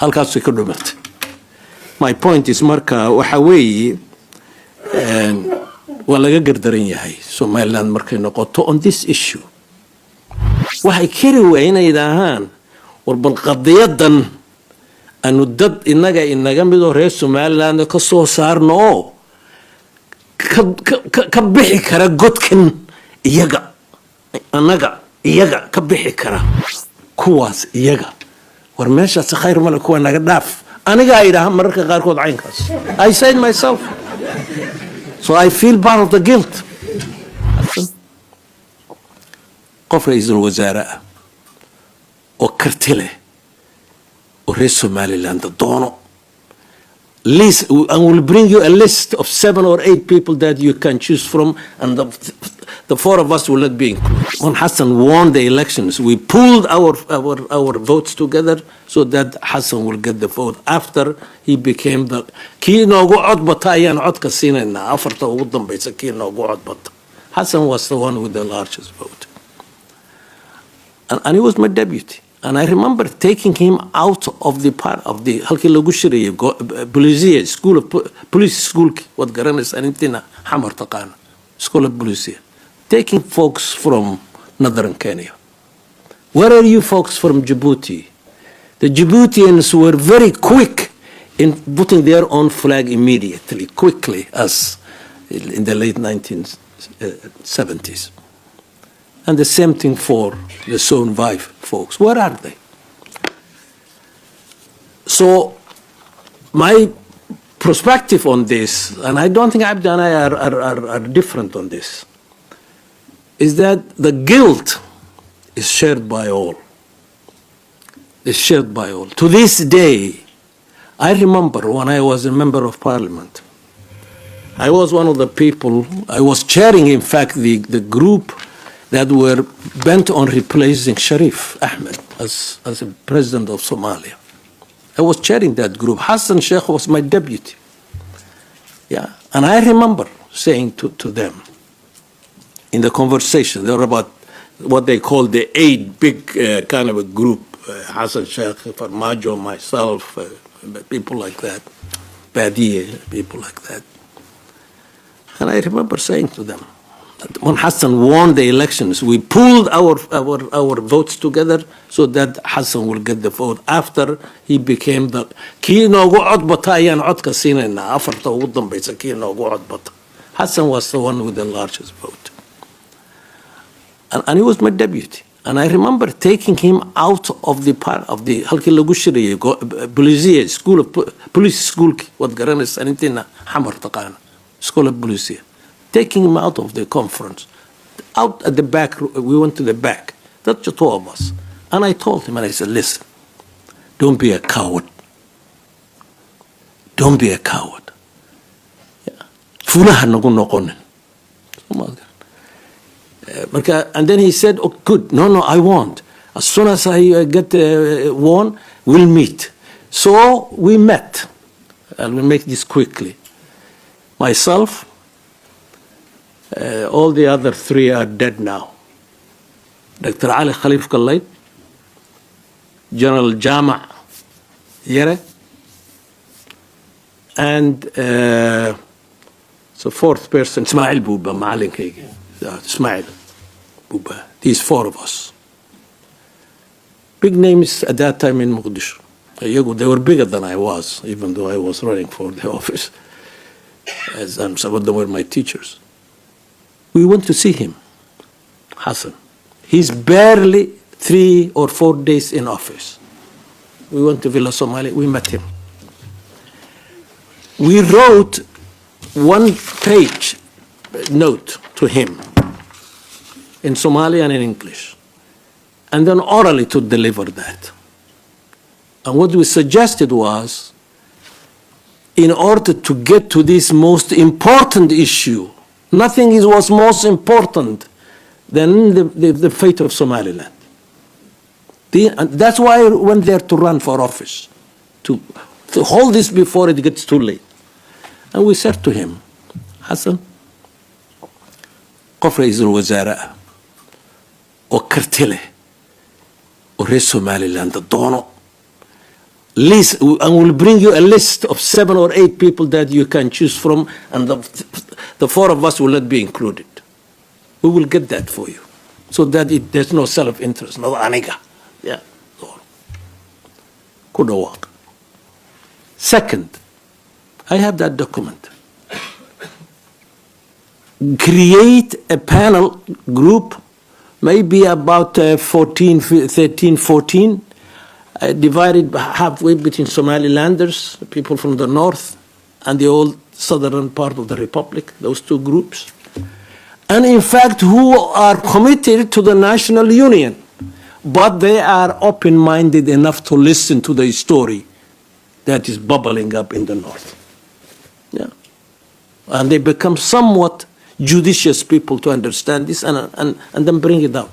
halkaasay ka dhumatay. My point is marka waxa weeye waa laga gardaran yahay Somaliland markay noqoto on this issue. waxay kari waayeen idaahaan warbal qadiyadan anu dad inaga mid oo reer Somaliland ka soo saarno ka bixi kara godkan iyaga ka bixi kara kuwaas iyaga war meeshaas khayr ma leh kuwa naga dhaaf aniga ay idaahaan mararka qaarkood caynkaas. I said myself, so I feel part of the guilt. qof ra'iisul wasaare ah oo karti leh oo reer Somaliland doono list, I will bring you a list of 7 or 8 people that you can choose from, and the 4 of us will not be included. When Hassan won the elections, we pulled our votes together so that Hassan will get the vote after he became the kii noogu cod bata ayaan codka siinayna afarta ugu dambaysa kii noogu cod bata. Hassan was the one with the largest vote. And he was my deputy. And I remember taking him out of the part of the halkii lagu shirayay Buuxiya school of police school what garanaysa intina xamar taqaan school of Buuxiya, taking folks from northern Kenya. Where are you folks from Djibouti? The Djiboutians were very quick in putting their own flag immediately, quickly, as in the late 1970s. And the same thing for the Zone 5 folks. Where are they? So my perspective on this, and I don't think Abdi and I are different on this, is that the guilt is shared by all. It's shared by all. To this day, I remember when I was a member of parliament, I was one of the people, I was chairing, in fact, the group that were bent on replacing Sharif Ahmed as a president of Somalia. I was chairing that group. Hassan Sheikh was my deputy. Yeah, and I remember saying to them in the conversation, they were about what they called the 8 big kind of a group, Hassan Sheikh, Farmajo, myself, people like that, Badiye, people like that. And I remember saying to them, when Hassan won the elections, we pulled our votes together so that Hassan will get the vote after he became the kii noogu cod bata ayaan codka siinayna afarta ugu dambaysa kii noogu cod bata. Hassan was the one with the largest vote. And he was my deputy. And I remember taking him out of the part of the halkii lagu shirayay Buuxiya school of police school what garanaysa intina xamar taqaan school of Buuxiya. Taking him out of the conference, out at the back, we went to the back. That's the 2 of us. And I told him, and I said, listen, don't be a coward. Don't be a coward. Fulaha nagu noqonin. And then he said, oh, good, no, I won't. As soon as I get won, we'll meet. So we met. And we'll make this quickly. Myself, all the other 3 are dead now. Dr. Ali Khalif Khalid, General Jama Yere, and the 4th person, Ismail Buba, Maalin Kege. Ismail Buba. These 4 of us. Big names at that time in Mogadishu. They were bigger than I was, even though I was running for the office. And some of them were my teachers. We went to see him, Hassan. He's barely 3 or 4 days in office. We went to Villa Somali, we met him. We wrote 1-page note to him in Somali and in English, and then orally to deliver that. And what we suggested was, in order to get to this most important issue, nothing was most important than the fate of Somaliland. And that's why I went there to run for office, to hold this before it gets too late. And we said to him, Hassan, qof ra'iisul wasaare ah oo karti leh oo reer Somaliland doono list, and we'll bring you a list of 7 or 8 people that you can choose from, and the 4 of us will not be included. We will get that for you, so that there's no self-interest, no aniga. Yeah. Ku dhawaaq. Second, I have that document. Create a panel group, maybe about 13, 14, divided halfway between Somalilanders, people from the north, and the old southern part of the republic, those 2 groups. And in fact, who are committed to the national union, but they are open-minded enough to listen to the story that is bubbling up in the north. Yeah. And they become somewhat judicious people to understand this and then bring it out.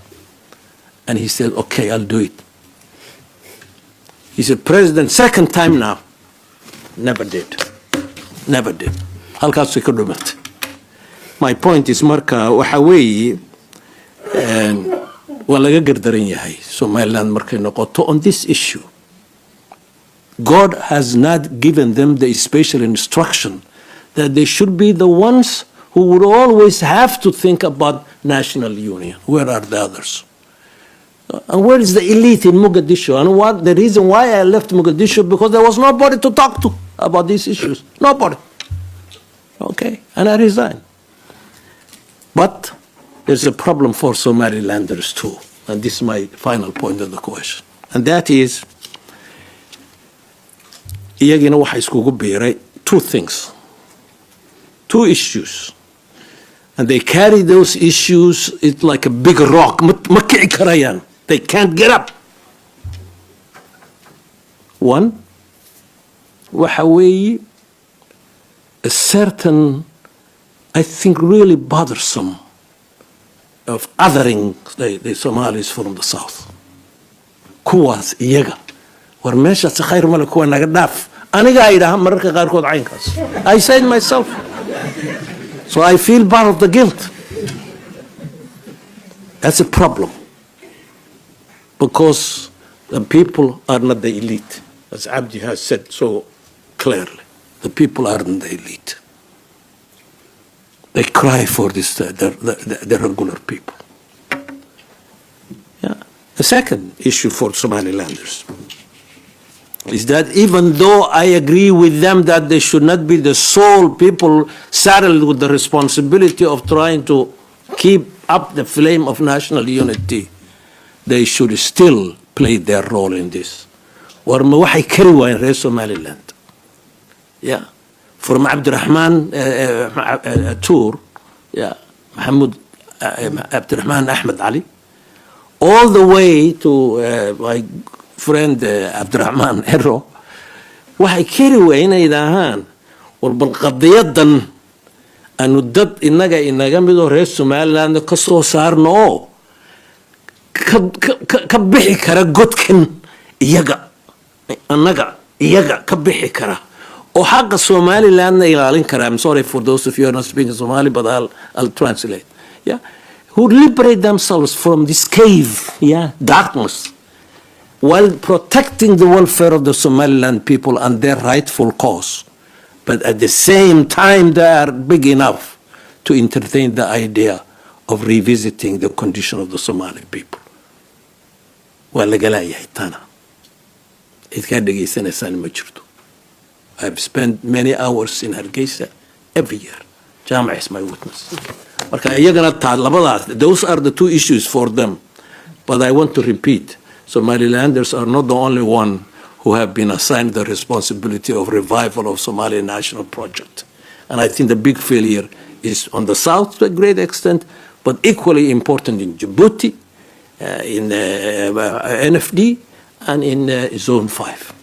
And he said, okay, I'll do it. He said, President, second time now. Never did. Never did. Halkaasay ka dhumatay. My point is, marka waxa weeye waa laga gardaran yahay Somaliland markay noqoto on this issue. God has not given them the special instruction that they should be the ones who would always have to think about national union. Where are the others? And where is the elite in Mogadishu? And what the reason why I left Mogadishu, because there was nobody to talk to about these issues. Nobody. Okay, and I resigned. But there's a problem for Somalilanders too, and this is my final point of the question. And that is, iyagina waxa iskugu biiray 2 things, 2 issues. And they carry those issues, it's like a big rock. Ma kici karayaan. They can't get up. One, waxa weeye a certain, I think, really bothersome of othering the Somalis from the south. Kuwaas iyaga. War meeshaas khayr male kuwa naga dhaaf. Aniga idhaha mararka qaarkood caynkaas. I said myself. So I feel part of the guilt. That's a problem. Because the people are not the elite. As Abdi has said so clearly. The people aren't the elite. They cry for this, the regular people. Yeah. The second issue for Somalilanders is that even though I agree with them that they should not be the sole people saddled with the responsibility of trying to keep up the flame of national unity, they should still play their role in this. War ma waxay kari waayeen reer Somaliland. Yeah. From Abdurrahman Tour, yeah, Mohammed Abdurrahman Ahmed Ali, all the way to my friend Abdurrahman Erro, waxay kari waayeen inay yidhaahaan war bal qadiyadan aanu dad inaga midoo reer Somaliland ka soo saarno oo ka bixi kara godkan iyaga annaga iyaga ka bixi kara oo xaqa Somaliland ilaalin kara. I'm sorry for those of you who are not speaking Somali, but I'll translate. Yeah, who liberate themselves from this cave, yeah, darkness, while protecting the welfare of the Somaliland people and their rightful cause. But at the same time, they are big enough to entertain the idea of revisiting the condition of the Somali people. Well, I've spent many hours in Hargeisa every year. Jama is my witness. Those are the 2 issues for them. But I want to repeat, Somalilanders are not the only one who have been assigned the responsibility of revival of Somali national project. And I think the big failure is on the south to a great extent, but equally important in Djibouti, in NFD, and in Zone 5.